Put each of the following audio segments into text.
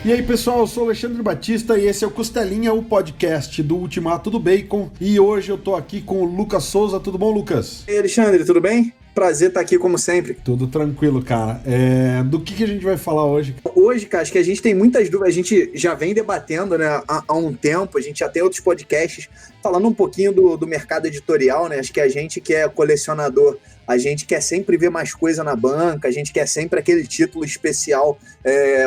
E aí, pessoal, eu sou o Alexandre Batista e esse é o Costelinha, o podcast do Ultimato do Bacon. E hoje eu tô aqui com o Lucas Souza. Tudo bom, Lucas? E aí, Alexandre, tudo bem? Prazer estar aqui como sempre. Tudo tranquilo, cara. Do que a gente vai falar hoje? Hoje, cara, acho que a gente tem muitas dúvidas. A gente já vem debatendo, né, há um tempo. A gente já tem outros podcasts falando um pouquinho do mercado editorial, né? Acho que a gente que é colecionador, a gente quer sempre ver mais coisa na banca, a gente quer sempre aquele título especial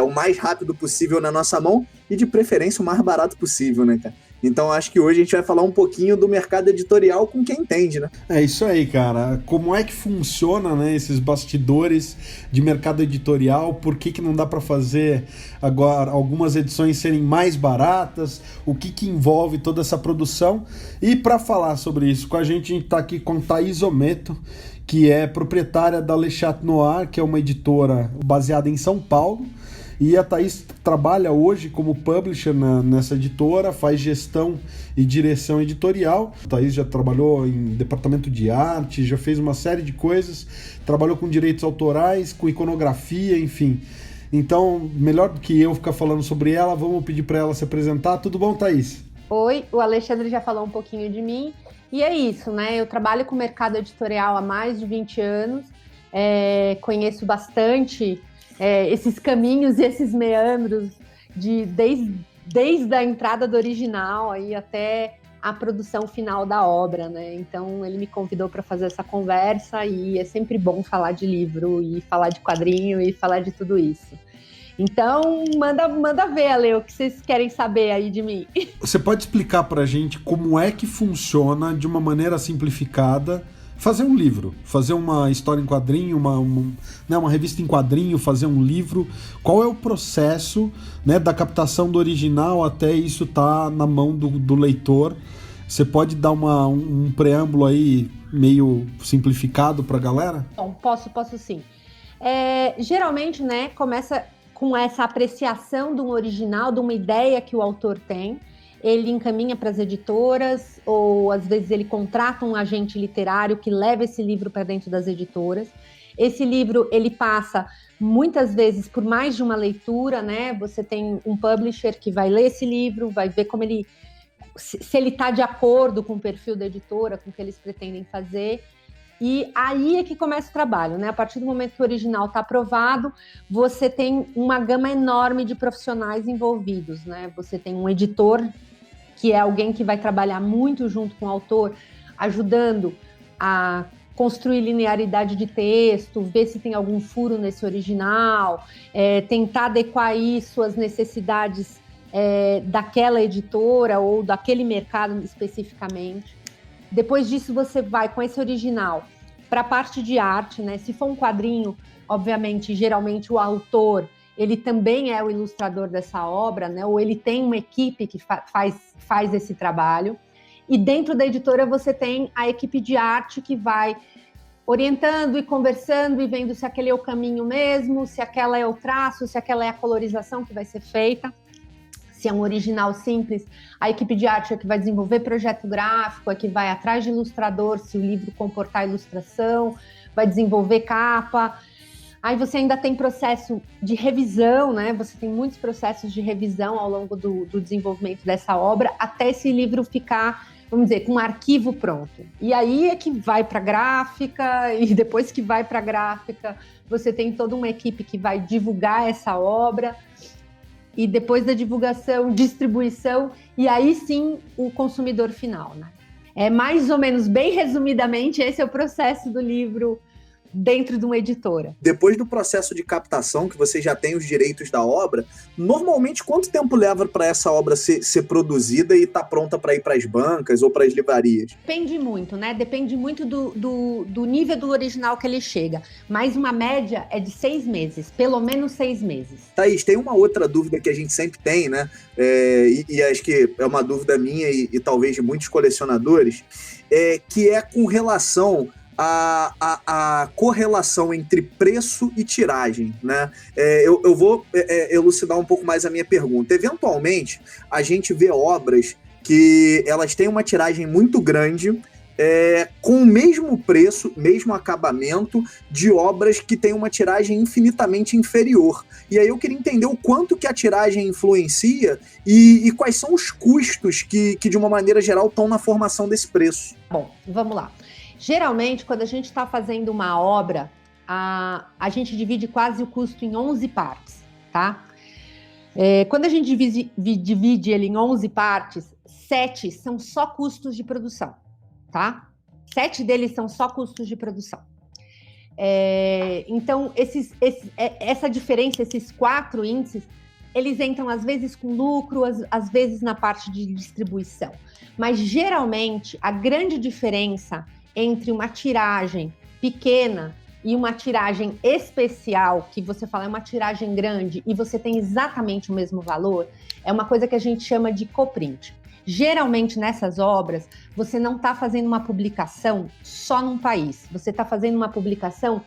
o mais rápido possível na nossa mão e, de preferência, o mais barato possível, né, cara? Então, acho que hoje a gente vai falar um pouquinho do mercado editorial com quem entende, né? É isso aí, cara. Como é que funciona, né, esses bastidores de mercado editorial? Por que não dá para fazer agora algumas edições serem mais baratas? O que envolve toda essa produção? E para falar sobre isso com a gente está aqui com Thaís Ometo, que é proprietária da Le Chat Noir, que é uma editora baseada em São Paulo. E a Thaís trabalha hoje como publisher nessa editora, faz gestão e direção editorial. A Thaís já trabalhou em departamento de arte, já fez uma série de coisas, trabalhou com direitos autorais, com iconografia, enfim. Então, melhor do que eu ficar falando sobre ela, vamos pedir para ela se apresentar. Tudo bom, Thaís? Oi, o Alexandre já falou um pouquinho de mim. E é isso, né? Eu trabalho com o mercado editorial há mais de 20 anos, conheço bastante esses caminhos e esses meandros desde a entrada do original aí até a produção final da obra, né? Então ele me convidou para fazer essa conversa e é sempre bom falar de livro e falar de quadrinho e falar de tudo isso. Então manda ver, Ale, o que vocês querem saber aí de mim. Você pode explicar para a gente como é que funciona de uma maneira simplificada fazer um livro, fazer uma história em quadrinho, uma revista em quadrinho, fazer um livro? Qual é o processo, né, da captação do original até isso estar na mão do leitor? Você pode dar um preâmbulo aí meio simplificado para a galera? Bom, posso sim. Geralmente, né, começa com essa apreciação de um original, de uma ideia que o autor tem. Ele encaminha para as editoras, ou às vezes ele contrata um agente literário que leva esse livro para dentro das editoras. Esse livro, ele passa muitas vezes por mais de uma leitura, né? Você tem um publisher que vai ler esse livro, vai ver se ele está de acordo com o perfil da editora, com o que eles pretendem fazer. E aí é que começa o trabalho, né? A partir do momento que o original está aprovado, você tem uma gama enorme de profissionais envolvidos, né? Você tem um editor, que é alguém que vai trabalhar muito junto com o autor, ajudando a construir linearidade de texto, ver se tem algum furo nesse original, tentar adequar isso às necessidades daquela editora ou daquele mercado especificamente. Depois disso, você vai com esse original para a parte de arte, né? Se for um quadrinho, obviamente, geralmente o autor, ele também é o ilustrador dessa obra, né? Ou ele tem uma equipe que faz esse trabalho. E dentro da editora você tem a equipe de arte que vai orientando e conversando e vendo se aquele é o caminho mesmo, se aquela é o traço, se aquela é a colorização que vai ser feita. Se é um original simples, a equipe de arte é que vai desenvolver projeto gráfico, é que vai atrás de ilustrador, se o livro comportar ilustração, vai desenvolver capa. Aí você ainda tem processo de revisão, né? Você tem muitos processos de revisão ao longo do desenvolvimento dessa obra, até esse livro ficar, vamos dizer, com um arquivo pronto. E aí é que vai para a gráfica, e depois que vai para a gráfica, você tem toda uma equipe que vai divulgar essa obra, e depois da divulgação, distribuição, e aí sim o consumidor final, né? Mais ou menos, bem resumidamente, esse é o processo do livro dentro de uma editora. Depois do processo de captação, que você já tem os direitos da obra, normalmente quanto tempo leva para essa obra ser produzida e estar pronta para ir para as bancas ou para as livrarias? Depende muito, né? Depende muito do nível do original que ele chega. Mas uma média é de 6 meses, pelo menos 6 meses. Thaís, tem uma outra dúvida que a gente sempre tem, né? E acho que é uma dúvida minha e talvez de muitos colecionadores, que é com relação a correlação entre preço e tiragem, né? Eu vou elucidar um pouco mais a minha pergunta. Eventualmente, a gente vê obras que elas têm uma tiragem muito grande, com o mesmo preço, mesmo acabamento, de obras que têm uma tiragem infinitamente inferior. E aí eu queria entender o quanto que a tiragem influencia e quais são os custos que de uma maneira geral, estão na formação desse preço. Bom, vamos lá. Geralmente, quando a gente está fazendo uma obra, a gente divide quase o custo em 11 partes, tá? Quando a gente divide ele em 11 partes, 7 são só custos de produção, tá? 7 deles são só custos de produção. Então, essa diferença, esses 4 índices, eles entram às vezes com lucro, às vezes na parte de distribuição. Mas, geralmente, a grande diferença entre uma tiragem pequena e uma tiragem especial, que você fala é uma tiragem grande e você tem exatamente o mesmo valor, é uma coisa que a gente chama de coprint. Geralmente, nessas obras, você não está fazendo uma publicação só num país, você está fazendo uma publicação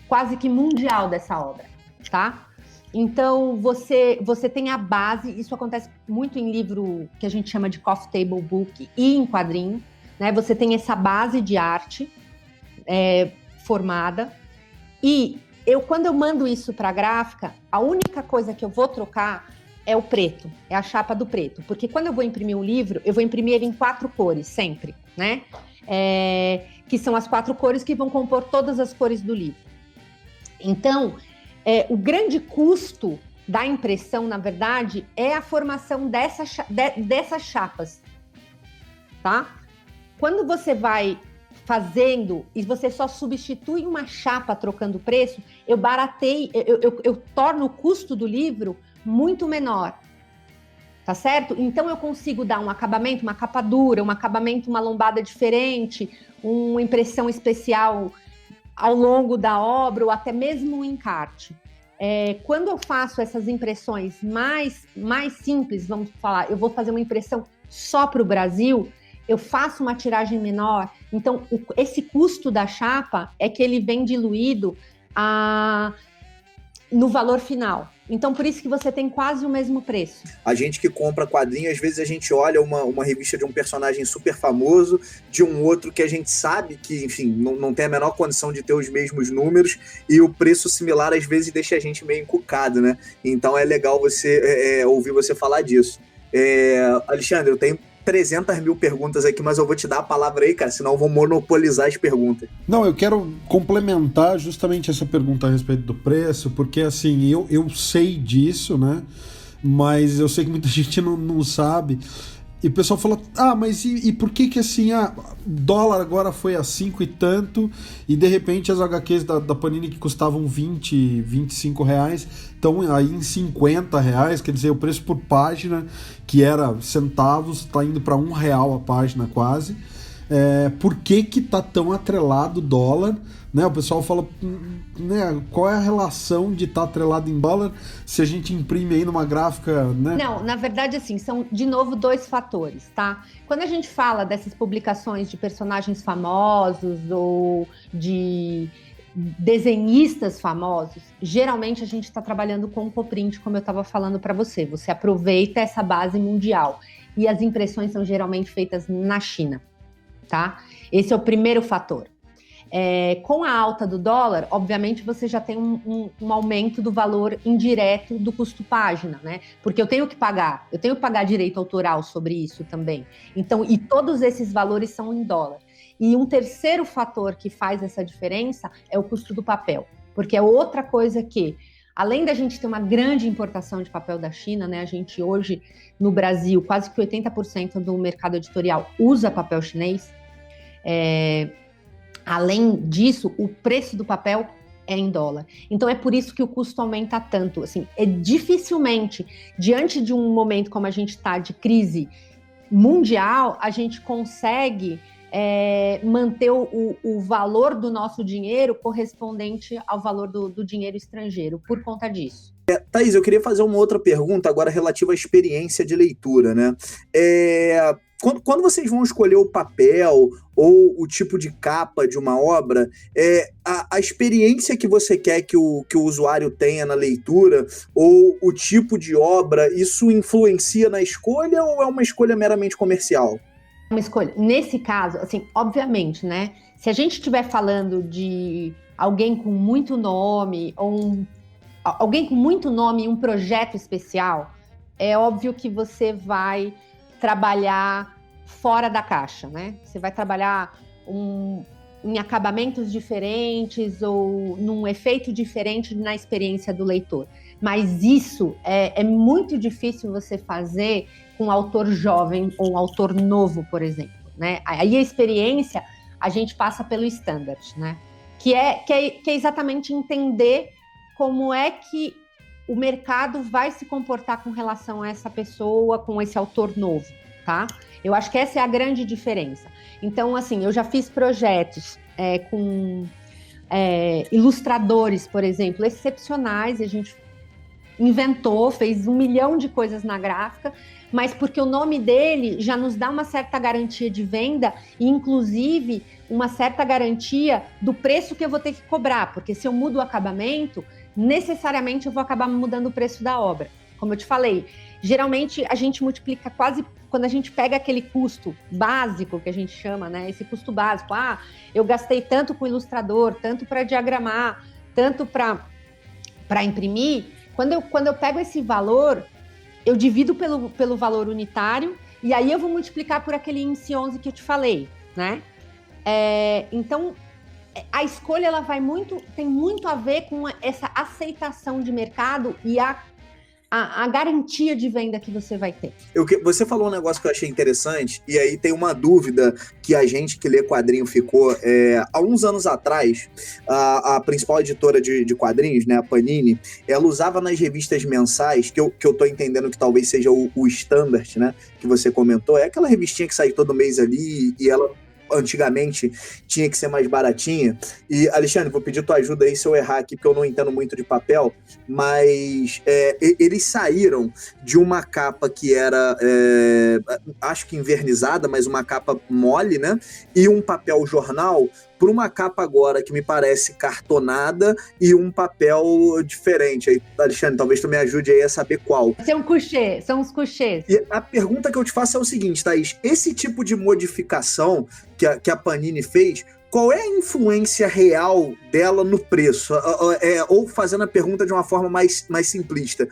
quase que mundial dessa obra, tá? Então, você tem a base, isso acontece muito em livro que a gente chama de coffee table book e em quadrinho, né? Você tem essa base de arte formada, e quando eu mando isso para a gráfica, a única coisa que eu vou trocar é o preto, é a chapa do preto, porque quando eu vou imprimir um livro, eu vou imprimir ele em 4 cores, sempre, né? Que são as 4 cores que vão compor todas as cores do livro. Então, o grande custo da impressão, na verdade, é a formação dessas chapas, tá? Quando você vai fazendo e você só substitui uma chapa trocando preço, eu baratei, eu torno o custo do livro muito menor, tá certo? Então eu consigo dar um acabamento, uma capa dura, um acabamento, uma lombada diferente, uma impressão especial ao longo da obra ou até mesmo um encarte. Quando eu faço essas impressões mais simples, vamos falar, eu vou fazer uma impressão só para o Brasil, eu faço uma tiragem menor, então esse custo da chapa é que ele vem diluído no valor final. Então, por isso que você tem quase o mesmo preço. A gente que compra quadrinhos, às vezes a gente olha uma revista de um personagem super famoso, de um outro que a gente sabe que, enfim, não tem a menor condição de ter os mesmos números, e o preço similar às vezes deixa a gente meio encucado, né? Então é legal você ouvir você falar disso. Alexandre, eu tenho 300 mil perguntas aqui, mas eu vou te dar a palavra aí, cara, senão eu vou monopolizar as perguntas. Não, eu quero complementar justamente essa pergunta a respeito do preço, porque assim, eu sei disso, né? Mas eu sei que muita gente não sabe. E o pessoal fala, mas e por que assim, dólar agora foi a 5 e tanto, e de repente as HQs da Panini que custavam 20, 25 reais, estão aí em 50 reais, quer dizer, o preço por página, que era centavos, está indo para R$1 a página quase. Por que tá tão atrelado o dólar? Né? O pessoal fala, né, qual é a relação de estar atrelado em dólar se a gente imprime aí numa gráfica, né? Não, na verdade, assim, são, de novo, 2 fatores, tá? Quando a gente fala dessas publicações de personagens famosos ou de desenhistas famosos, geralmente a gente está trabalhando com coprint, como eu estava falando para você. Você aproveita essa base mundial e as impressões são geralmente feitas na China, tá? Esse é o primeiro fator. Com a alta do dólar, obviamente você já tem um aumento do valor indireto do custo página, né? Porque eu tenho que pagar direito autoral sobre isso também. Então, e todos esses valores são em dólar. E um terceiro fator que faz essa diferença é o custo do papel, porque é outra coisa que, além da gente ter uma grande importação de papel da China, né? A gente hoje, no Brasil, quase que 80% do mercado editorial usa papel chinês. Além disso, o preço do papel é em dólar. Então, é por isso que o custo aumenta tanto. Assim, dificilmente, diante de um momento como a gente está de crise mundial, a gente consegue manter o valor do nosso dinheiro correspondente ao valor do dinheiro estrangeiro, por conta disso. Thaís, eu queria fazer uma outra pergunta agora relativa à experiência de leitura, né? Quando vocês vão escolher o papel ou o tipo de capa de uma obra, a experiência que você quer que o usuário tenha na leitura ou o tipo de obra, isso influencia na escolha ou é uma escolha meramente comercial? uma escolha. Nesse caso, assim, obviamente, né? Se a gente estiver falando de alguém com muito nome, ou alguém com muito nome e um projeto especial, é óbvio que você vai trabalhar fora da caixa, né? Você vai trabalhar em acabamentos diferentes ou num efeito diferente na experiência do leitor. Mas isso é muito difícil você fazer com um autor jovem ou um autor novo, por exemplo, né? Aí a experiência, a gente passa pelo standard, né? Que é exatamente entender como é que o mercado vai se comportar com relação a essa pessoa, com esse autor novo, tá? Eu acho que essa é a grande diferença. Então, assim, eu já fiz projetos com ilustradores, por exemplo, excepcionais, a gente inventou, fez 1 milhão de coisas na gráfica, mas porque o nome dele já nos dá uma certa garantia de venda e, inclusive, uma certa garantia do preço que eu vou ter que cobrar, porque se eu mudo o acabamento, necessariamente eu vou acabar mudando o preço da obra. Como eu te falei, geralmente a gente multiplica quase, quando a gente pega aquele custo básico, que a gente chama, né? Esse custo básico, eu gastei tanto com o ilustrador, tanto para diagramar, tanto para imprimir. Quando eu pego esse valor, eu divido pelo valor unitário e aí eu vou multiplicar por aquele índice 11 que eu te falei, né? Então, a escolha ela tem muito a ver com essa aceitação de mercado e a garantia de venda que você vai ter. Você falou um negócio que eu achei interessante, e aí tem uma dúvida que a gente que lê quadrinho ficou. Há uns anos atrás, a principal editora de quadrinhos, né, a Panini, ela usava nas revistas mensais, que eu tô entendendo que talvez seja o Standard, né, que você comentou, é aquela revistinha que sai todo mês ali, e ela antigamente tinha que ser mais baratinha. E, Alexandre, vou pedir tua ajuda aí se eu errar aqui, porque eu não entendo muito de papel, mas eles saíram de uma capa que era, acho que invernizada, mas uma capa mole, né? E um papel jornal, por uma capa agora que me parece cartonada e um papel diferente. Aí, Alexandre, talvez tu me ajude aí a saber qual. São os couchês. E a pergunta que eu te faço é o seguinte, Thaís, esse tipo de modificação que a Panini fez, qual é a influência real dela no preço? Ou fazendo a pergunta de uma forma mais simplista,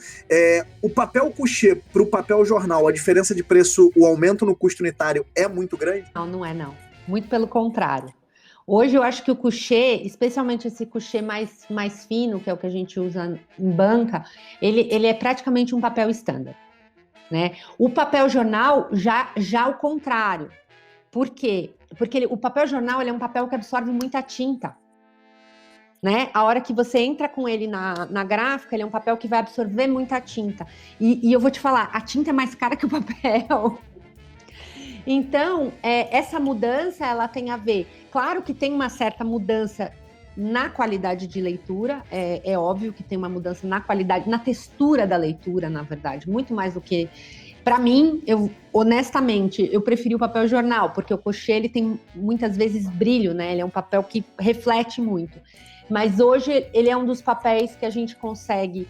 o papel couché para o papel jornal, a diferença de preço, o aumento no custo unitário é muito grande? Não é não. Muito pelo contrário. Hoje eu acho que o couché, especialmente esse couché mais fino, que é o que a gente usa em banca, ele é praticamente um papel estándar, né? O papel jornal já o contrário. Por quê? Porque o papel jornal ele é um papel que absorve muita tinta, né? A hora que você entra com ele na gráfica, ele é um papel que vai absorver muita tinta. E eu vou te falar, a tinta é mais cara que o papel. Então, essa mudança, ela tem a ver... Claro que tem uma certa mudança na qualidade de leitura, é óbvio que tem uma mudança na qualidade, na textura da leitura, na verdade, muito mais do que... Para mim, honestamente, eu preferi o papel jornal, porque o couché, ele tem muitas vezes brilho, né? Ele é um papel que reflete muito. Mas hoje, ele é um dos papéis que a gente consegue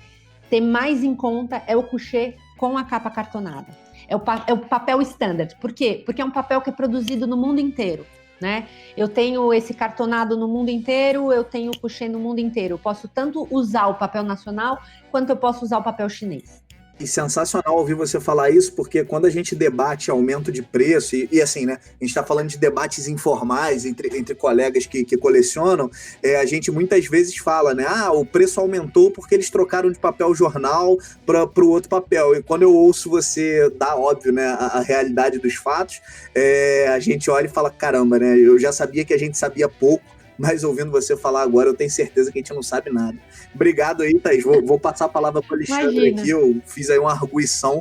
ter mais em conta, é o couché com a capa cartonada. É o papel standard. Por quê? Porque é um papel que é produzido no mundo inteiro, né? Eu tenho esse cartonado no mundo inteiro, eu tenho o couché no mundo inteiro. Eu posso tanto usar o papel nacional, quanto eu posso usar o papel chinês. E sensacional ouvir você falar isso, porque quando a gente debate aumento de preço, e assim, né, a gente está falando de debates informais entre colegas que colecionam, a gente muitas vezes fala, né, o preço aumentou porque eles trocaram de papel jornal para o outro papel. E quando eu ouço você dar, óbvio, né, a realidade dos fatos, a gente olha e fala, caramba, né, eu já sabia que a gente sabia pouco, mas ouvindo você falar agora, eu tenho certeza que a gente não sabe nada. Obrigado aí, Thaís. Vou passar a palavra para o Alexandre aqui. Eu fiz aí uma arguição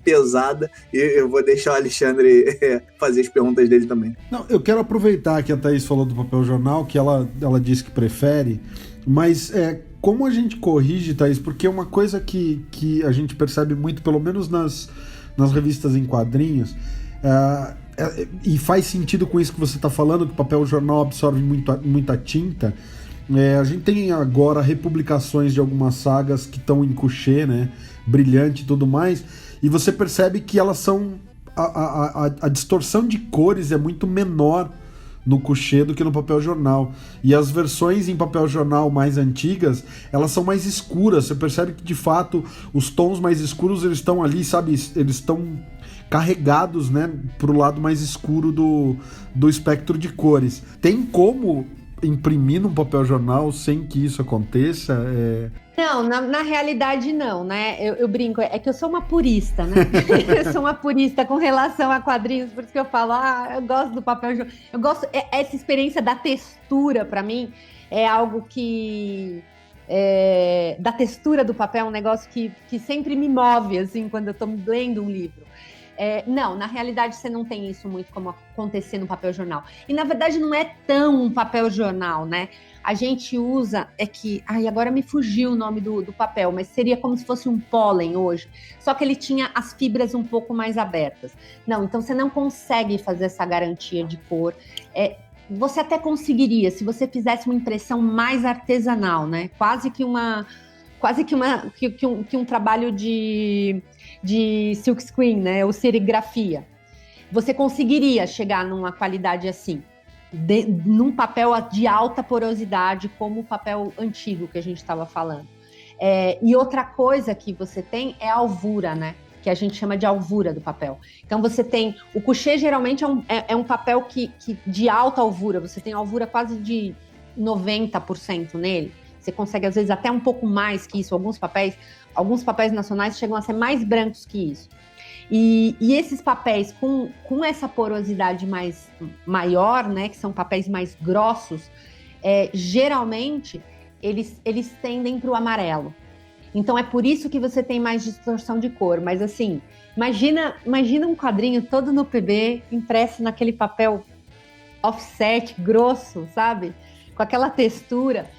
pesada e eu vou deixar o Alexandre fazer as perguntas dele também. Não, eu quero aproveitar que a Thaís falou do papel jornal, que ela disse que prefere, mas como a gente corrige, Thaís? Porque uma coisa que a gente percebe muito, pelo menos nas revistas em quadrinhos, e faz sentido com isso que você está falando, que o papel jornal absorve muita tinta. A gente tem agora republicações de algumas sagas que estão em couché, né, brilhante e tudo mais, e você percebe que elas são a distorção de cores é muito menor no coucher do que no papel jornal. E as versões em papel jornal mais antigas, elas são mais escuras. Você percebe que, de fato, os tons mais escuros, eles estão ali, sabe? Eles estão carregados, né, pro lado mais escuro do espectro de cores. Tem como imprimir num papel jornal sem que isso aconteça? Não, na realidade não, né? Eu brinco, é que eu sou uma purista, né? Eu sou uma purista com relação a quadrinhos, por isso que eu falo, eu gosto do papel jornal. Eu gosto, essa experiência da textura, para mim, é algo que... da textura do papel, um negócio que sempre me move, assim, quando eu tô lendo um livro. Não, na realidade você não tem isso muito como acontecer no papel jornal. E na verdade não é tão um papel jornal, né? A gente usa, agora me fugiu o nome do papel, mas seria como se fosse um pólen hoje, só que ele tinha as fibras um pouco mais abertas. Não, então você não consegue fazer essa garantia de cor. Você até conseguiria, se você fizesse uma impressão mais artesanal, né? Quase que um trabalho de silkscreen, né, ou serigrafia. Você conseguiria chegar numa qualidade assim, num papel de alta porosidade, como o papel antigo que a gente estava falando. E outra coisa que você tem é a alvura, né, que a gente chama de alvura do papel. Então você tem, o coucher geralmente é um papel que de alta alvura, você tem alvura quase de 90% nele. Você consegue, às vezes, até um pouco mais que isso. Alguns papéis nacionais chegam a ser mais brancos que isso. E esses papéis com essa porosidade maior, né, que são papéis mais grossos, geralmente, eles tendem para o amarelo. Então, é por isso que você tem mais distorção de cor. Mas, assim, imagina um quadrinho todo no PB, impresso naquele papel offset, grosso, sabe? Com aquela textura...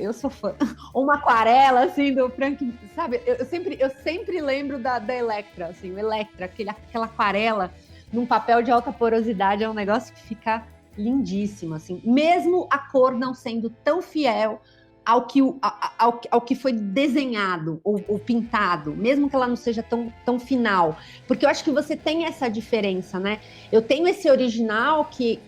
Eu sou fã. Uma aquarela, assim, do Frank, sabe? Eu sempre lembro da Electra, assim, o Electra, aquela aquarela num papel de alta porosidade, é um negócio que fica lindíssimo, assim. Mesmo a cor não sendo tão fiel ao que foi desenhado ou pintado, mesmo que ela não seja tão final. Porque eu acho que você tem essa diferença, né? Eu tenho esse original que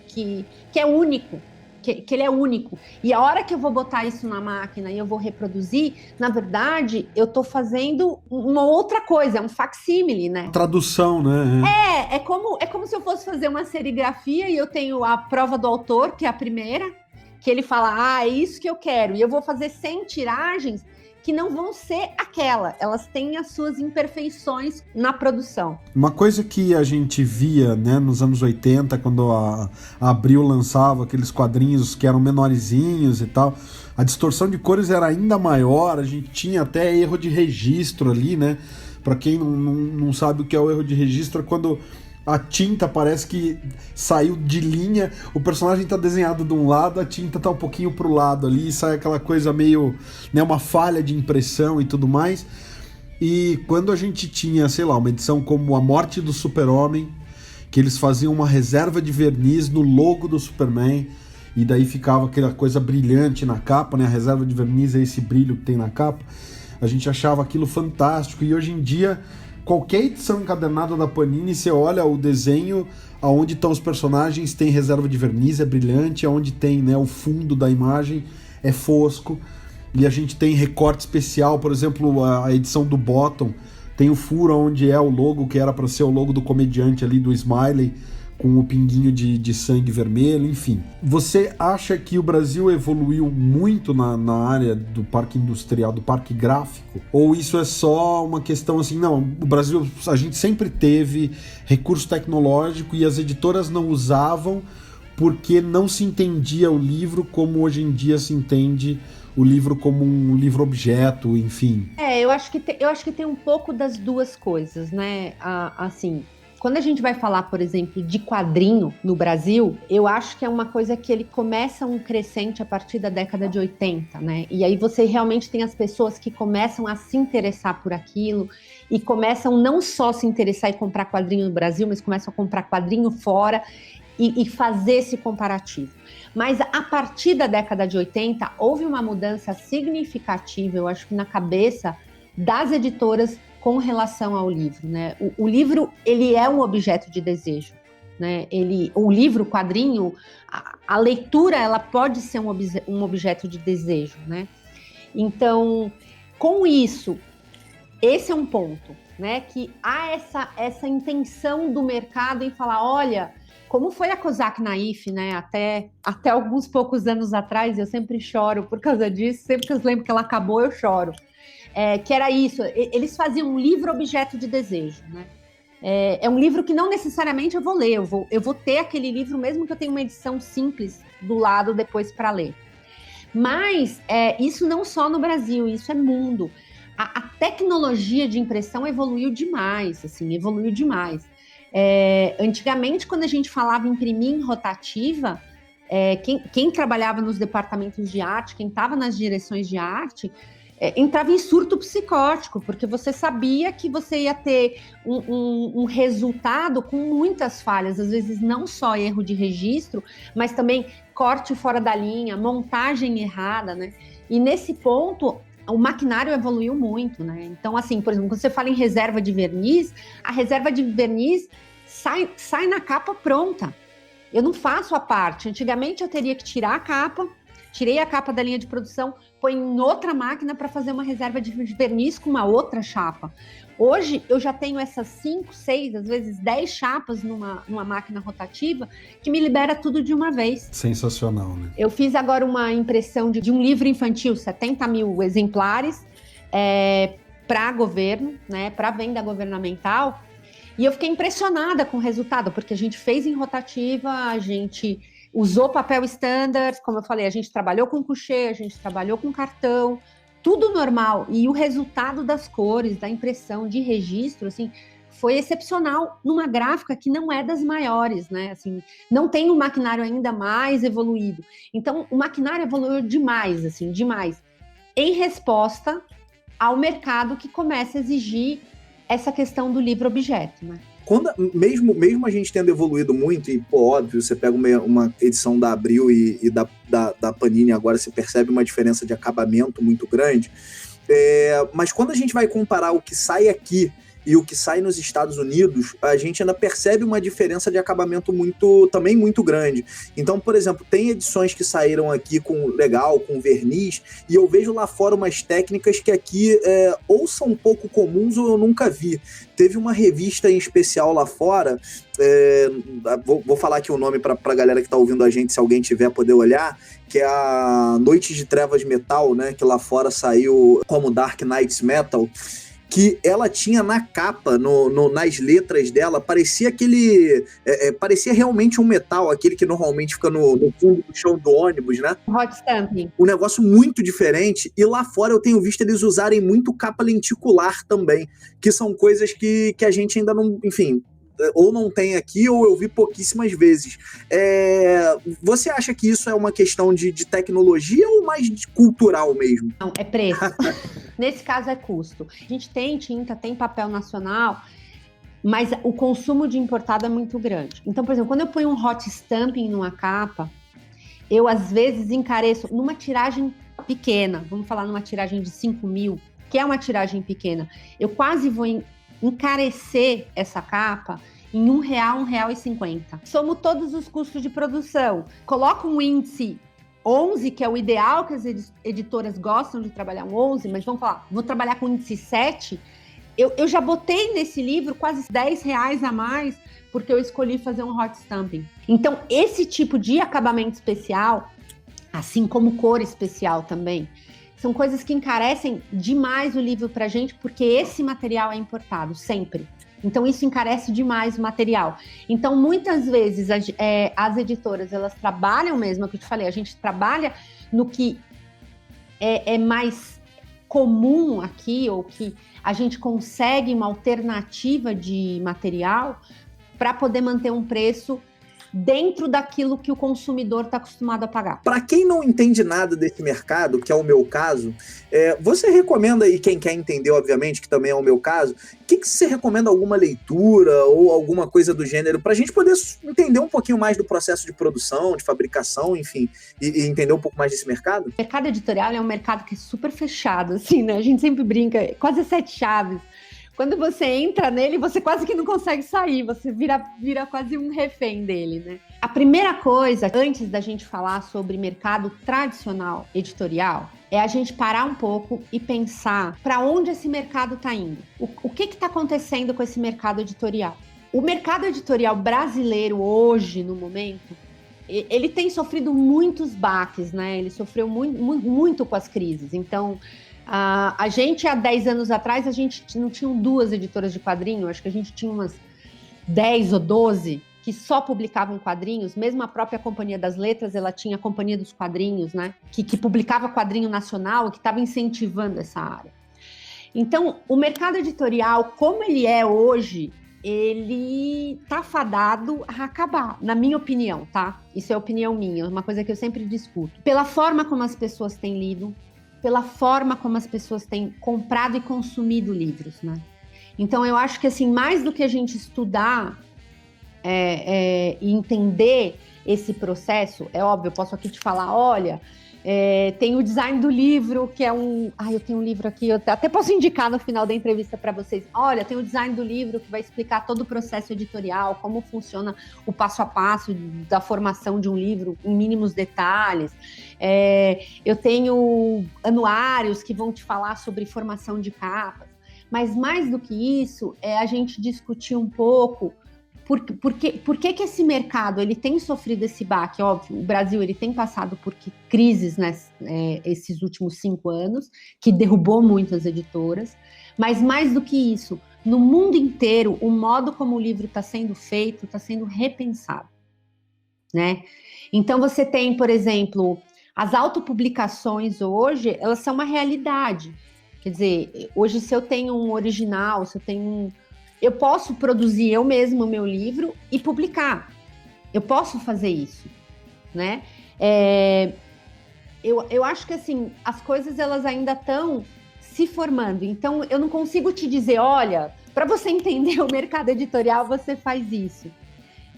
é único, que ele é único. E a hora que eu vou botar isso na máquina e eu vou reproduzir, na verdade, eu tô fazendo uma outra coisa, é um facsímile, né? Tradução, né? É como se eu fosse fazer uma serigrafia e eu tenho a prova do autor, que é a primeira, que ele fala, é isso que eu quero. E eu vou fazer 100 tiragens que não vão ser aquela. Elas têm as suas imperfeições na produção. Uma coisa que a gente via, né, nos anos 80, quando a Abril lançava aqueles quadrinhos que eram menorzinhos e tal, a distorção de cores era ainda maior, a gente tinha até erro de registro ali, né? Para quem não sabe o que é o erro de registro, é quando a tinta parece que saiu de linha, o personagem tá desenhado de um lado, a tinta tá um pouquinho pro lado ali, e sai aquela coisa meio, né, uma falha de impressão e tudo mais. E quando a gente tinha, sei lá, uma edição como A Morte do Super-Homem, que eles faziam uma reserva de verniz no logo do Superman, e daí ficava aquela coisa brilhante na capa, né, a reserva de verniz é esse brilho que tem na capa, a gente achava aquilo fantástico, e hoje em dia qualquer edição encadernada da Panini, você olha o desenho, aonde estão os personagens, tem reserva de verniz, é brilhante, aonde tem, né, o fundo da imagem é fosco, e a gente tem recorte especial, por exemplo, a edição do Bottom, tem o furo onde é o logo, que era para ser o logo do comediante ali, do Smiley, com o pinguinho de sangue vermelho, enfim. Você acha que o Brasil evoluiu muito na área do parque industrial, do parque gráfico? Ou isso é só uma questão assim, não, o Brasil, a gente sempre teve recurso tecnológico e as editoras não usavam porque não se entendia o livro como hoje em dia se entende o livro como um livro-objeto, enfim. Eu acho que tem um pouco das duas coisas, né? Assim... Quando a gente vai falar, por exemplo, de quadrinho no Brasil, eu acho que é uma coisa que ele começa um crescente a partir da década de 80, né? E aí você realmente tem as pessoas que começam a se interessar por aquilo e começam não só se interessar e comprar quadrinho no Brasil, mas começam a comprar quadrinho fora e fazer esse comparativo. Mas a partir da década de 80, houve uma mudança significativa, eu acho que na cabeça das editoras com relação ao livro, né? O livro, ele é um objeto de desejo, né? O livro, o quadrinho, a leitura, ela pode ser um objeto de desejo, né? Então, com isso, esse é um ponto, né? Que há essa intenção do mercado em falar, olha, como foi a Kozak Naif, né? Até alguns poucos anos atrás, eu sempre choro por causa disso, sempre que eu lembro que ela acabou, eu choro. Que era isso, eles faziam um livro objeto de desejo, né? É um livro que não necessariamente eu vou ler, eu vou ter aquele livro, mesmo que eu tenha uma edição simples do lado depois para ler. Mas isso não só no Brasil, isso é mundo. A tecnologia de impressão evoluiu demais, assim, evoluiu demais. Antigamente, quando a gente falava em imprimir em rotativa, quem trabalhava nos departamentos de arte, quem estava nas direções de arte, entrava em surto psicótico, porque você sabia que você ia ter um resultado com muitas falhas, às vezes não só erro de registro, mas também corte fora da linha, montagem errada, né? E nesse ponto, o maquinário evoluiu muito, né? Então, assim, por exemplo, quando você fala em reserva de verniz, a reserva de verniz sai na capa pronta. Eu não faço a parte. Antigamente eu teria que tirar a capa, tirei a capa da linha de produção, põe em outra máquina para fazer uma reserva de verniz com uma outra chapa. Hoje, eu já tenho essas 5, 6, às vezes 10 chapas numa máquina rotativa que me libera tudo de uma vez. Sensacional, né? Eu fiz agora uma impressão de um livro infantil, 70 mil exemplares, para governo, né, para venda governamental, e eu fiquei impressionada com o resultado, porque a gente fez em rotativa, a gente usou papel standard, como eu falei, a gente trabalhou com couché, a gente trabalhou com cartão, tudo normal. E o resultado das cores, da impressão, de registro, assim, foi excepcional numa gráfica que não é das maiores, né? Assim, não tem um maquinário ainda mais evoluído. Então, o maquinário evoluiu demais, assim, demais. Em resposta ao mercado que começa a exigir essa questão do livro-objeto, né? Mesmo a gente tendo evoluído muito, e, pô, óbvio, você pega uma edição da Abril e da Panini agora, você percebe uma diferença de acabamento muito grande, mas quando a gente vai comparar o que sai aqui e o que sai nos Estados Unidos, a gente ainda percebe uma diferença de acabamento também muito grande. Então, por exemplo, tem edições que saíram aqui com verniz, e eu vejo lá fora umas técnicas que aqui ou são pouco comuns ou eu nunca vi. Teve uma revista em especial lá fora, vou falar aqui o nome para a galera que está ouvindo a gente, se alguém tiver poder olhar, que é a Noites de Trevas Metal, né, que lá fora saiu como Dark Knights Metal, que ela tinha na capa, nas letras dela, parecia parecia realmente um metal, aquele que normalmente fica no fundo do chão do ônibus, né? Hot stamping. Um negócio muito diferente, e lá fora eu tenho visto eles usarem muito capa lenticular também, que são coisas que a gente ainda não, enfim, ou não tem aqui, ou eu vi pouquíssimas vezes. Você acha que isso é uma questão de tecnologia ou mais cultural mesmo? Não, é preço. Nesse caso é custo. A gente tem tinta, tem papel nacional, mas o consumo de importado é muito grande. Então, por exemplo, quando eu ponho um hot stamping numa capa, eu às vezes encareço numa tiragem pequena, vamos falar numa tiragem de 5 mil, que é uma tiragem pequena, eu quase vou encarecer essa capa em R$1, R$1,50. Somo todos os custos de produção, coloco um índice 11, que é o ideal, que as editoras gostam de trabalhar um 11, mas vamos falar, vou trabalhar com índice 7, eu já botei nesse livro quase R$10 a mais, porque eu escolhi fazer um hot stamping. Então, esse tipo de acabamento especial, assim como cor especial também, são coisas que encarecem demais o livro pra gente, porque esse material é importado, sempre. Então, isso encarece demais o material. Então, muitas vezes, as editoras, elas trabalham mesmo, é o que eu te falei, a gente trabalha no que é mais comum aqui, ou que a gente consegue uma alternativa de material para poder manter um preço dentro daquilo que o consumidor está acostumado a pagar. Para quem não entende nada desse mercado, que é o meu caso, você recomenda, e quem quer entender, obviamente, que também é o meu caso, o que você recomenda, alguma leitura ou alguma coisa do gênero, para a gente poder entender um pouquinho mais do processo de produção, de fabricação, enfim, e entender um pouco mais desse mercado? O mercado editorial é um mercado que é super fechado, assim, né? A gente sempre brinca, quase 7 chaves. quando você entra nele, você quase que não consegue sair, você vira quase um refém dele, né? A primeira coisa, antes da gente falar sobre mercado tradicional editorial, é a gente parar um pouco e pensar para onde esse mercado está indo. O que está acontecendo com esse mercado editorial? O mercado editorial brasileiro hoje, no momento, ele tem sofrido muitos baques, né? Ele sofreu muito com as crises. Então, a gente, há 10 anos atrás, a gente não tinha 2 editoras de quadrinho, acho que a gente tinha umas 10 ou 12 que só publicavam quadrinhos. Mesmo a própria Companhia das Letras, ela tinha a Companhia dos Quadrinhos, né? Que publicava quadrinho nacional, que estava incentivando essa área. Então, o mercado editorial, como ele é hoje, ele tá fadado a acabar, na minha opinião, tá? Isso é opinião minha, uma coisa que eu sempre discuto. Pela forma como as pessoas têm lido, pela forma como as pessoas têm comprado e consumido livros, né? Então, eu acho que, assim, mais do que a gente estudar e entender esse processo, é óbvio, eu posso aqui te falar, olha, tem o design do livro, que é um... eu tenho um livro aqui, eu até posso indicar no final da entrevista para vocês. Olha, tem o design do livro que vai explicar todo o processo editorial, como funciona o passo a passo da formação de um livro em mínimos detalhes. Eu tenho anuários que vão te falar sobre formação de capas. Mas mais do que isso, é a gente discutir um pouco por que esse mercado ele tem sofrido esse baque. Óbvio, o Brasil ele tem passado por crises, né, esses últimos 5 anos, que derrubou muitas editoras, mas mais do que isso, no mundo inteiro, o modo como o livro está sendo feito, está sendo repensado, né? Então você tem, por exemplo, as autopublicações hoje, elas são uma realidade. Quer dizer, hoje se eu tenho um original, eu posso produzir eu mesmo o meu livro e publicar. Eu posso fazer isso, né? Eu acho que, assim, as coisas elas ainda estão se formando. Então, eu não consigo te dizer, olha, para você entender o mercado editorial, você faz isso.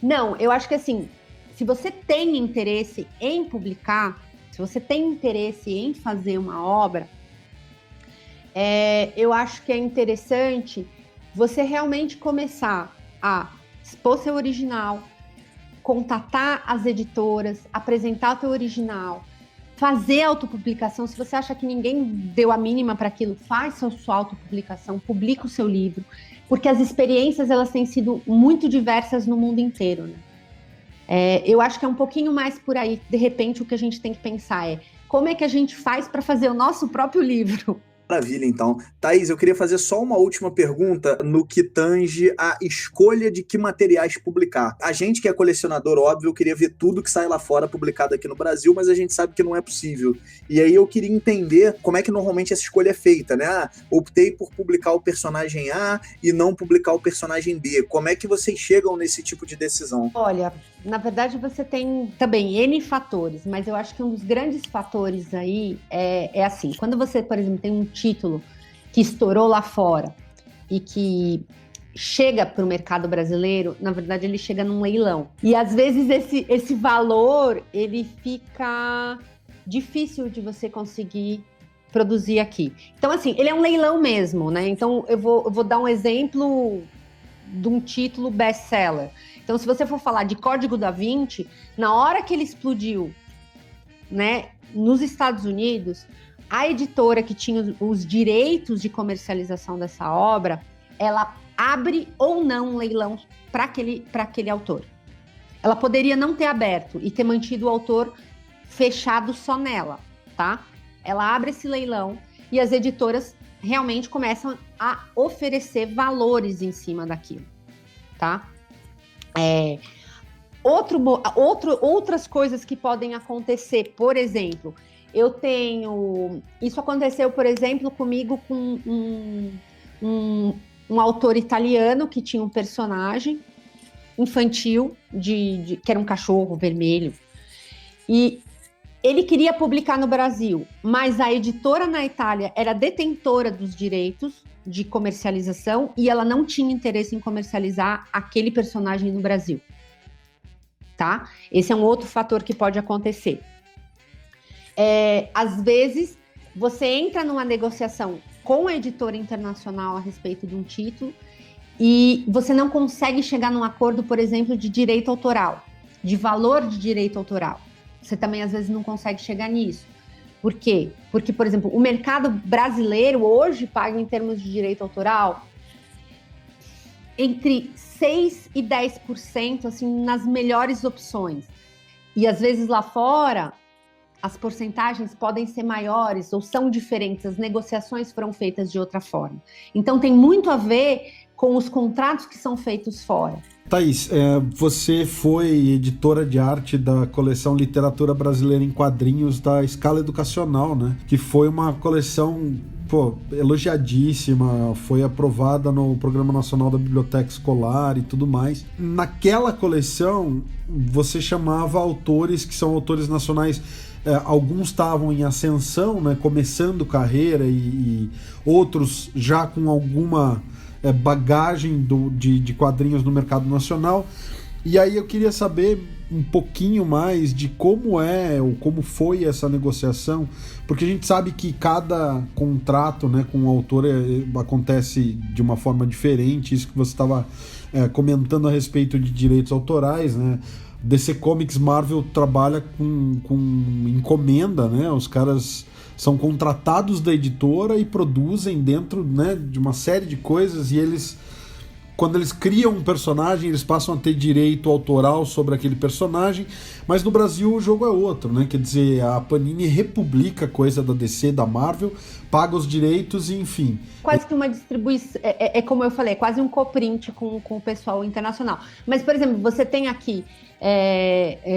Não, eu acho que, assim, se você tem interesse em publicar, se você tem interesse em fazer uma obra, eu acho que é interessante você realmente começar a expor seu original, contatar as editoras, apresentar o teu original, fazer autopublicação. Se você acha que ninguém deu a mínima para aquilo, faz a sua autopublicação, publica o seu livro, porque as experiências elas têm sido muito diversas no mundo inteiro, né? Eu acho que é um pouquinho mais por aí. De repente, o que a gente tem que pensar é como é que a gente faz para fazer o nosso próprio livro. Maravilha, então. Thaís, eu queria fazer só uma última pergunta no que tange a escolha de que materiais publicar. A gente que é colecionador, óbvio, queria ver tudo que sai lá fora publicado aqui no Brasil, mas a gente sabe que não é possível. E aí eu queria entender como é que normalmente essa escolha é feita, né? Optei por publicar o personagem A e não publicar o personagem B. Como é que vocês chegam nesse tipo de decisão? Olha, na verdade você tem também N fatores, mas eu acho que um dos grandes fatores aí é assim, quando você, por exemplo, tem um título que estourou lá fora e que chega para o mercado brasileiro, na verdade ele chega num leilão. E às vezes esse valor, ele fica difícil de você conseguir produzir aqui. Então assim, ele é um leilão mesmo, né? Então eu vou dar um exemplo de um título best-seller. Então se você for falar de Código da Vinci, na hora que ele explodiu, né, nos Estados Unidos, a editora que tinha os direitos de comercialização dessa obra, ela abre ou não um leilão para aquele autor. Ela poderia não ter aberto e ter mantido o autor fechado só nela, tá? Ela abre esse leilão e as editoras realmente começam a oferecer valores em cima daquilo, tá? Outras coisas que podem acontecer, por exemplo, isso aconteceu, por exemplo, comigo com um autor italiano que tinha um personagem infantil que era um cachorro vermelho. E ele queria publicar no Brasil, mas a editora na Itália era detentora dos direitos de comercialização e ela não tinha interesse em comercializar aquele personagem no Brasil. Tá? Esse é um outro fator que pode acontecer. Às vezes, você entra numa negociação com a editora internacional a respeito de um título e você não consegue chegar num acordo, por exemplo, de direito autoral, de valor de direito autoral. Você também, às vezes, não consegue chegar nisso. Por quê? Porque, por exemplo, o mercado brasileiro hoje paga, em termos de direito autoral, entre 6% e 10%, assim, nas melhores opções. E, às vezes, lá fora, as porcentagens podem ser maiores ou são diferentes, as negociações foram feitas de outra forma. Então, tem muito a ver com os contratos que são feitos fora. Thaís, você foi editora de arte da coleção Literatura Brasileira em Quadrinhos da Escala Educacional, né? Que foi uma coleção, elogiadíssima, foi aprovada no Programa Nacional da Biblioteca Escolar e tudo mais. Naquela coleção, você chamava autores que são autores nacionais, alguns estavam em ascensão, né? Começando carreira e outros já com alguma bagagem de quadrinhos no mercado nacional. E aí eu queria saber um pouquinho mais de como ou como foi essa negociação, porque a gente sabe que cada contrato, né, com o autor acontece de uma forma diferente, isso que você estava comentando a respeito de direitos autorais, né? DC Comics, Marvel trabalha com encomenda, né? Os caras são contratados da editora e produzem dentro, né, de uma série de coisas, e eles, quando eles criam um personagem, eles passam a ter direito autoral sobre aquele personagem, mas no Brasil o jogo é outro, né? Quer dizer, a Panini republica coisa da DC, da Marvel, paga os direitos e enfim. Quase que uma distribuição, como eu falei, quase um coprint com o pessoal internacional. Mas, por exemplo, você tem aqui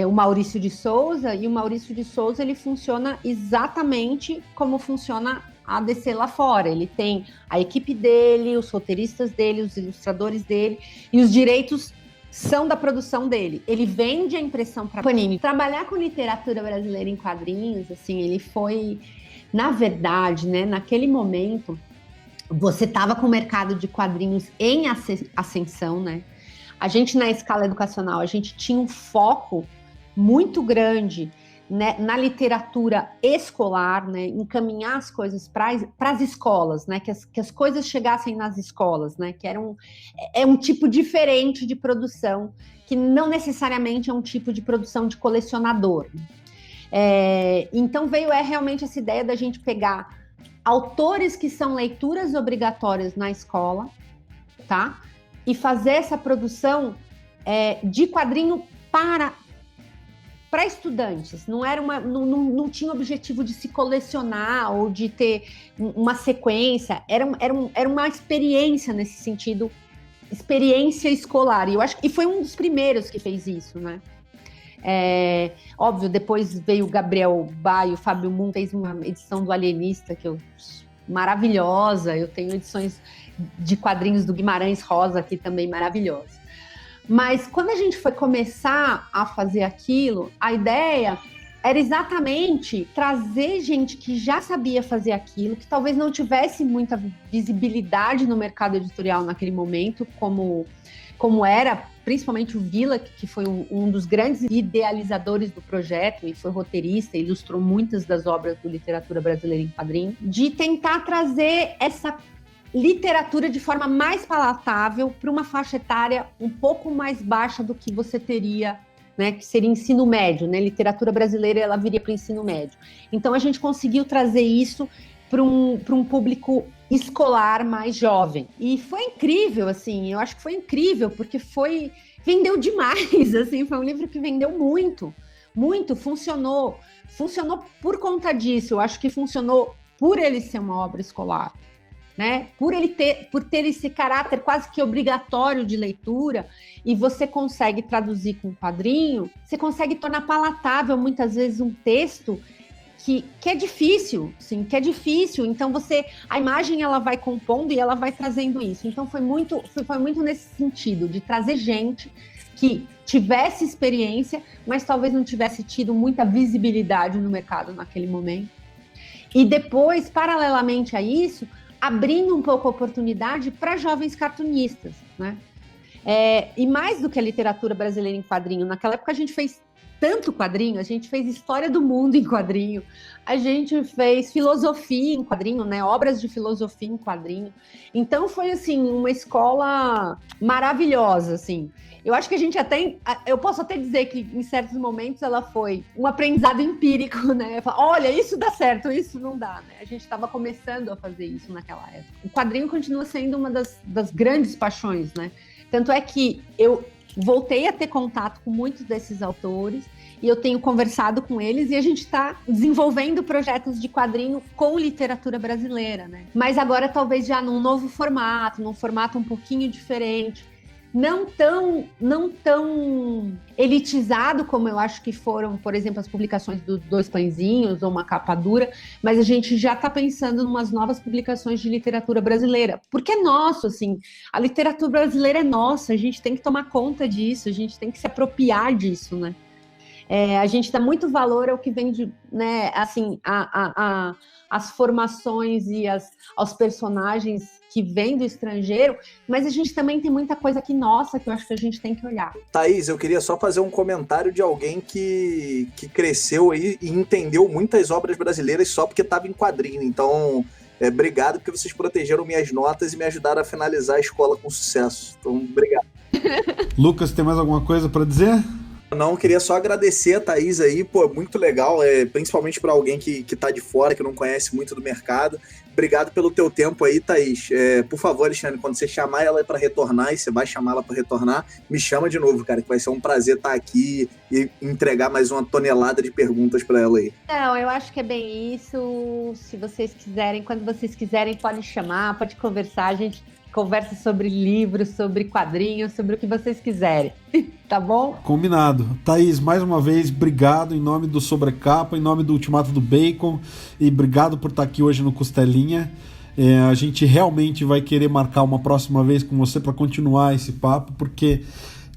o Maurício de Souza, e o Maurício de Souza, ele funciona exatamente como funciona a DC lá fora. Ele tem a equipe dele, os roteiristas dele, os ilustradores dele, e os direitos são da produção dele. Ele vende a impressão para a Panini. Trabalhar com literatura brasileira em quadrinhos, assim, ele foi, na verdade, né, naquele momento, você estava com o mercado de quadrinhos em ascensão, né? A gente, na Escala Educacional, a gente tinha um foco muito grande, né, na literatura escolar, né, encaminhar as coisas para as escolas, né, que as coisas chegassem nas escolas, né, que é um tipo diferente de produção, que não necessariamente é um tipo de produção de colecionador. Então veio realmente essa ideia da gente pegar autores que são leituras obrigatórias na escola, tá? E fazer essa produção de quadrinho para estudantes. Não tinha objetivo de se colecionar ou de ter uma sequência. Era uma experiência nesse sentido, experiência escolar. E eu acho que foi um dos primeiros que fez isso, né? Óbvio, depois veio o Gabriel Baio, o Fábio Moon fez uma edição do Alienista maravilhosa. Eu tenho edições de quadrinhos do Guimarães Rosa aqui também maravilhosas. Mas quando a gente foi começar a fazer aquilo, a ideia era exatamente trazer gente que já sabia fazer aquilo, que talvez não tivesse muita visibilidade no mercado editorial naquele momento, como era principalmente o Vila, que foi um dos grandes idealizadores do projeto e foi roteirista, ilustrou muitas das obras do Literatura Brasileira em Quadrinho, de tentar trazer essa literatura de forma mais palatável para uma faixa etária um pouco mais baixa do que você teria, né, que seria ensino médio, né? Literatura brasileira, ela viria para o ensino médio. Então a gente conseguiu trazer isso para um público escolar mais jovem. E foi incrível, assim, eu acho que foi incrível, porque vendeu demais, assim, foi um livro que vendeu muito, funcionou por conta disso. Eu acho que funcionou por ele ser uma obra escolar, né? Por ter esse caráter quase que obrigatório de leitura, e você consegue traduzir com quadrinho, você consegue tornar palatável muitas vezes um texto que é difícil, sim, que é difícil. Então a imagem ela vai compondo e ela vai trazendo isso. Então foi muito nesse sentido, de trazer gente que tivesse experiência, mas talvez não tivesse tido muita visibilidade no mercado naquele momento. E depois, paralelamente a isso, abrindo um pouco a oportunidade para jovens cartunistas, né? E mais do que a literatura brasileira em quadrinho, naquela época a gente fez tanto quadrinho, a gente fez história do mundo em quadrinho, a gente fez filosofia em quadrinho, né? Obras de filosofia em quadrinho. Então foi assim uma escola maravilhosa, assim. Eu acho que a gente eu posso até dizer que em certos momentos ela foi um aprendizado empírico, né? Olha, isso dá certo, isso não dá, né? A gente estava começando a fazer isso naquela época. O quadrinho continua sendo uma das grandes paixões, né? Tanto é que eu voltei a ter contato com muitos desses autores e eu tenho conversado com eles e a gente está desenvolvendo projetos de quadrinho com literatura brasileira, né? Mas agora talvez já num novo formato, num formato um pouquinho diferente, não tão elitizado como eu acho que foram, por exemplo, as publicações dos Dois Pãezinhos ou Uma Capa Dura, mas a gente já está pensando em umas novas publicações de literatura brasileira, porque é nosso, assim, a literatura brasileira é nossa, a gente tem que tomar conta disso, a gente tem que se apropriar disso, né? A gente dá muito valor ao que vem de, né, assim, as formações e aos personagens que vêm do estrangeiro, mas a gente também tem muita coisa aqui nossa que eu acho que a gente tem que olhar. Thaís, eu queria só fazer um comentário de alguém que cresceu aí e entendeu muitas obras brasileiras só porque estava em quadrinho. Então, obrigado porque vocês protegeram minhas notas e me ajudaram a finalizar a escola com sucesso. Então, obrigado. Lucas, tem mais alguma coisa para dizer? Não, queria só agradecer a Thaís aí, pô, muito legal, principalmente para alguém que tá de fora, que não conhece muito do mercado. Obrigado pelo teu tempo aí, Thaís. Por favor, Alexandre, quando você chamar ela para retornar, e você vai chamar ela para retornar, me chama de novo, cara, que vai ser um prazer estar aqui e entregar mais uma tonelada de perguntas para ela aí. Não, eu acho que é bem isso. Se vocês quiserem, quando vocês quiserem, pode chamar, pode conversar, a gente conversa sobre livros, sobre quadrinhos, sobre o que vocês quiserem. Tá bom? Combinado. Thaís, mais uma vez, obrigado em nome do Sobrecapa, em nome do Ultimato do Bacon, e obrigado por estar aqui hoje no Costelinha. A gente realmente vai querer marcar uma próxima vez com você para continuar esse papo, porque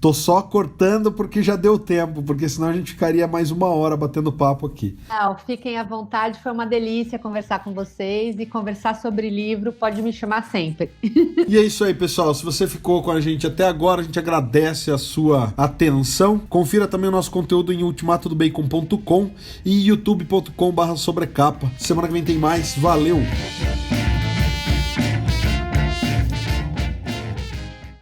tô só cortando porque já deu tempo, porque senão a gente ficaria mais 1 hora batendo papo aqui. Não, fiquem à vontade, foi uma delícia conversar com vocês e conversar sobre livro, pode me chamar sempre. E é isso aí, pessoal, se você ficou com a gente até agora, a gente agradece a sua atenção. Confira também o nosso conteúdo em ultimatodobacon.com e youtube.com/sobrecapa. Semana que vem tem mais, valeu!